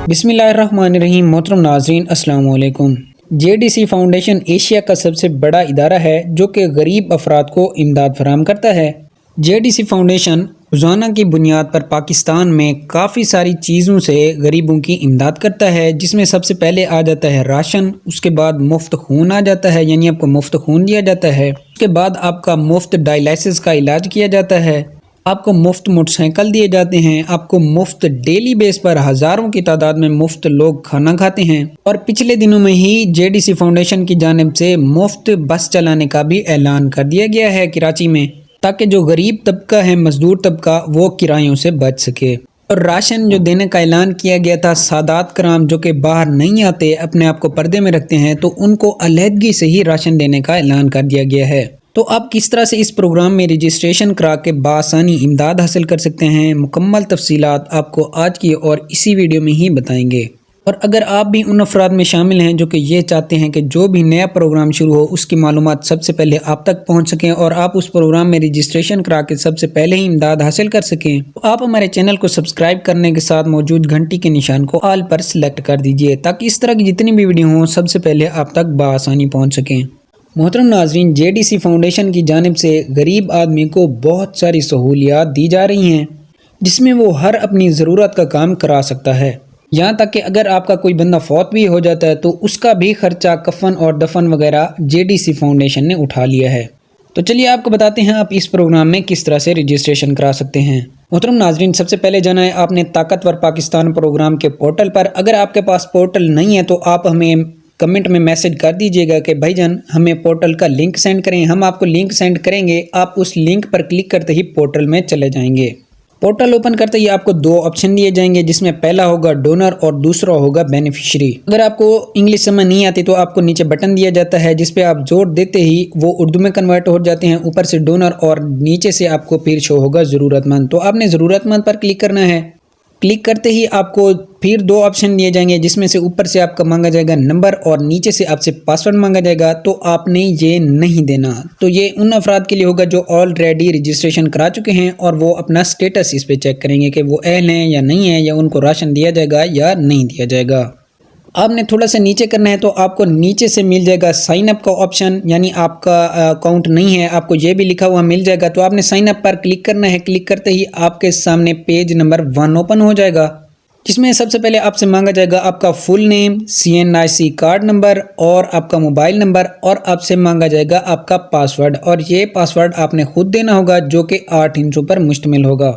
बिस्मिल्लाहिर्रहमानिर्रहीम। मोहतरम नाज़रीन, अस्सलाम वालेकुम। JDC फाउंडेशन एशिया का सबसे बड़ा इदारा है जो कि गरीब अफराद को इमदाद फराहम करता है। JDC फाउंडेशन रोज़ाना की बुनियाद पर पाकिस्तान में काफ़ी सारी चीज़ों से गरीबों की इमदाद करता है, जिसमें सबसे पहले आ जाता है राशन, उसके बाद मुफ्त खून आ जाता है, यानी आपको मुफ्त खून दिया जाता है। उसके बाद आपका मुफ्त डायलिसिस का इलाज किया जाता है, आपको मुफ्त मोटरसाइकिल दिए जाते हैं, आपको मुफ्त डेली बेस पर हज़ारों की तादाद में मुफ्त लोग खाना खाते हैं। और पिछले दिनों में ही JDC फाउंडेशन की जानिब से मुफ्त बस चलाने का भी ऐलान कर दिया गया है कराची में, ताकि जो गरीब तबका है, मजदूर तबका, वो किरायों से बच सके। और राशन जो देने का ऐलान किया गया था, सादात कराम जो कि बाहर नहीं आते, अपने आप को पर्दे में रखते हैं, तो उनको अलहदगी से ही राशन देने का ऐलान कर दिया गया है। तो आप किस तरह से इस प्रोग्राम में रजिस्ट्रेशन करा के बासानी इमदाद हासिल कर सकते हैं, मुकम्मल तफसीलात आपको आज की और इसी वीडियो में ही बताएंगे। और अगर आप भी उन अफराद में शामिल हैं जो कि ये चाहते हैं कि जो भी नया प्रोग्राम शुरू हो उसकी मालूमात सबसे पहले आप तक पहुंच सकें और आप उस प्रोग्राम में रजिस्ट्रेशन करा के सबसे पहले ही इमदाद हासिल कर सकें, तो आप हमारे चैनल को सब्सक्राइब करने के साथ मौजूद घंटी के निशान को ऑल पर सिलेक्ट कर दीजिए, ताकि इस तरह की जितनी भी वीडियो हों सबसे पहले आप तक बआसानी पहुँच सकें। मोहतरम नाज़रीन, JDC फाउंडेशन की जानिब से गरीब आदमी को बहुत सारी सहूलियात दी जा रही हैं, जिसमें वो हर अपनी ज़रूरत का काम करा सकता है। यहाँ तक कि अगर आपका कोई बंदा फौत भी हो जाता है तो उसका भी खर्चा कफन और दफन वगैरह JDC फाउंडेशन ने उठा लिया है। तो चलिए आपको बताते हैं आप इस प्रोग्राम में किस तरह से रजिस्ट्रेशन करा सकते हैं। मोहतरम नाज़रीन, सबसे पहले जाना है आपने ताकतवर पाकिस्तान प्रोग्राम के पोर्टल पर। अगर आपके पास पोर्टल नहीं है तो आप हमें कमेंट में मैसेज कर दीजिएगा कि भाईजान हमें पोर्टल का लिंक सेंड करें। हम आपको लिंक सेंड करेंगे, आप उस लिंक पर क्लिक करते ही पोर्टल में चले जाएंगे। पोर्टल ओपन करते ही आपको दो ऑप्शन दिए जाएंगे, जिसमें पहला होगा डोनर और दूसरा होगा बेनिफिशियरी। अगर आपको इंग्लिश समझ नहीं आती तो आपको नीचे बटन दिया जाता है, जिस पे आप जोर देते ही वो उर्दू में कन्वर्ट हो जाते हैं। ऊपर से डोनर और नीचे से आपको फिर शो होगा ज़रूरतमंद। तो आपने ज़रूरतमंद पर क्लिक करना है। क्लिक करते ही आपको फिर दो ऑप्शन दिए जाएंगे, जिसमें से ऊपर से आपका मांगा जाएगा नंबर और नीचे से आपसे पासवर्ड मांगा जाएगा। तो आपने ये नहीं देना। तो ये उन अफराद के लिए होगा जो ऑलरेडी रजिस्ट्रेशन करा चुके हैं और वो अपना स्टेटस इस पे चेक करेंगे कि वो अहल हैं या नहीं है, या उनको राशन दिया जाएगा या नहीं दिया जाएगा। आपने थोड़ा सा नीचे करना है तो आपको नीचे से मिल जाएगा साइन अप का ऑप्शन, यानी आपका अकाउंट नहीं है, आपको ये भी लिखा हुआ मिल जाएगा। तो आपने साइन अप पर क्लिक करना है। क्लिक करते ही आपके सामने पेज नंबर 1 ओपन हो जाएगा, जिसमें सबसे पहले आपसे मांगा जाएगा आपका full name, CNIC card number और आपका मोबाइल नंबर, और आपसे मांगा जाएगा आपका पासवर्ड। और ये पासवर्ड आपने खुद देना होगा, जो कि 8 हिंसों पर मुश्तमिल होगा।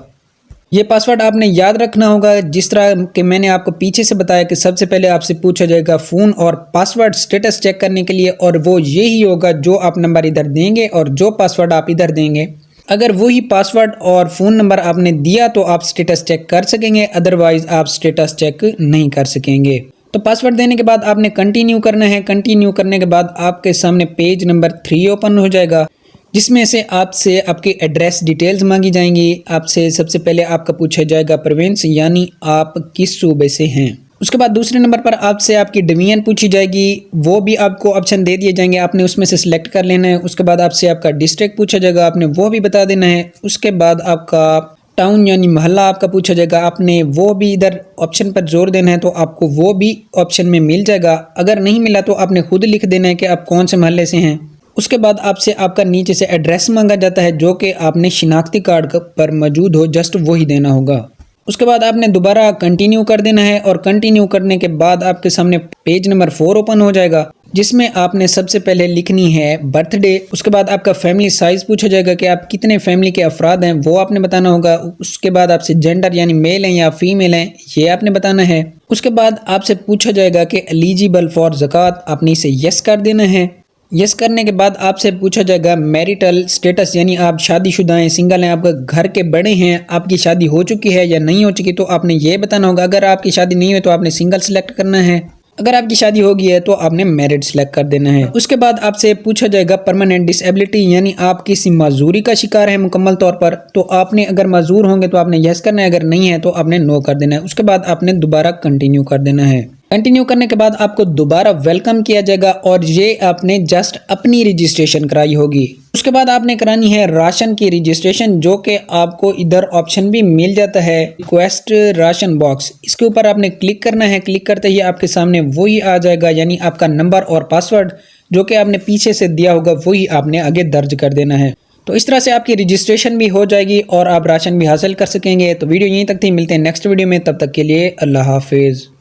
ये पासवर्ड आपने याद रखना होगा, जिस तरह कि मैंने आपको पीछे से बताया कि सबसे पहले आपसे पूछा जाएगा फ़ोन और पासवर्ड स्टेटस चेक करने के लिए, और वो यही होगा जो आप नंबर इधर देंगे और जो पासवर्ड आप इधर देंगे। अगर वही पासवर्ड और फ़ोन नंबर आपने दिया तो आप स्टेटस चेक कर सकेंगे, अदरवाइज़ आप स्टेटस चेक नहीं कर सकेंगे। तो पासवर्ड देने के बाद आपने कंटिन्यू करना है। कंटिन्यू करने के बाद आपके सामने पेज नंबर 3 ओपन हो जाएगा, जिसमें से आपसे आपकी एड्रेस डिटेल्स मांगी जाएंगी। आपसे सबसे पहले आपका पूछा जाएगा प्रोविंस, यानी आप किस सूबे से हैं। उसके बाद दूसरे नंबर पर आपसे आपकी डिवीजन पूछी जाएगी, वो भी आपको ऑप्शन दे दिए जाएंगे, आपने उसमें से सिलेक्ट कर लेना है। उसके बाद आपसे आपका डिस्ट्रिक्ट पूछा जाएगा, आपने वो भी बता देना है। उसके बाद आपका टाउन यानी मोहल्ला आपका पूछा जाएगा, आपने वो भी इधर ऑप्शन पर जोर देना है, तो आपको वो भी ऑप्शन में मिल जाएगा। अगर नहीं मिला तो आपने खुद लिख देना है कि आप कौन से मोहल्ले से हैं। उसके बाद आपसे आपका नीचे से एड्रेस मांगा जाता है, जो कि आपने शिनाख्ती कार्ड पर मौजूद हो, जस्ट वही देना होगा। उसके बाद आपने दोबारा कंटिन्यू कर देना है, और कंटिन्यू करने के बाद आपके सामने पेज नंबर 4 ओपन हो जाएगा, जिसमें आपने सबसे पहले लिखनी है बर्थडे। उसके बाद आपका फैमिली साइज़ पूछा जाएगा कि आप कितने फैमिली के अफराद हैं, वो आपने बताना होगा। उसके बाद आपसे जेंडर यानी मेल हैं या फीमेल हैं, ये आपने बताना है। उसके बाद आपसे पूछा जाएगा कि एलिजिबल फॉर ज़कात, आपने इसे यस कर देना है। यस करने के बाद आपसे पूछा जाएगा मैरिटल स्टेटस, यानी आप शादीशुदा हैं, सिंगल हैं, आपका घर के बड़े हैं, आपकी शादी हो चुकी है या नहीं हो चुकी, तो आपने ये बताना होगा। अगर आपकी शादी नहीं हुई तो आपने सिंगल सेलेक्ट करना है। अगर आपकी शादी हो गई है तो आपने मैरिड सेलेक्ट कर देना है। उसके बाद आपसे पूछा जाएगा परमानेंट डिसेबिलिटी, यानी आप किसी माजूरी का शिकार है मुकम्मल तौर पर, तो आपने अगर माजूर होंगे तो आपने यस करना है, अगर नहीं है तो आपने नो कर देना है। उसके बाद आपने दोबारा कंटिन्यू कर देना है। کنٹینیو کرنے کے بعد آپ کو دوبارہ ویلکم کیا جائے گا اور یہ آپ نے جسٹ اپنی رجسٹریشن کرائی ہوگی۔ اس کے بعد آپ نے کرانی ہے راشن کی رجسٹریشن، جو کہ آپ کو ادھر آپشن بھی مل جاتا ہے ریکویسٹ راشن باکس، اس کے اوپر آپ نے کلک کرنا ہے۔ کلک کرتے ہی آپ کے سامنے وہی آ جائے گا، یعنی آپ کا نمبر اور پاسورڈ جو کہ آپ نے پیچھے سے دیا ہوگا وہی آپ نے آگے درج کر دینا ہے۔ تو اس طرح سے آپ کی رجسٹریشن بھی ہو جائے گی اور آپ راشن بھی حاصل کر سکیں گے۔ تو ویڈیو یہیں تک تھی، ملتے ہیں نیکسٹ ویڈیو میں، تب تک کے لیے اللہ حافظ۔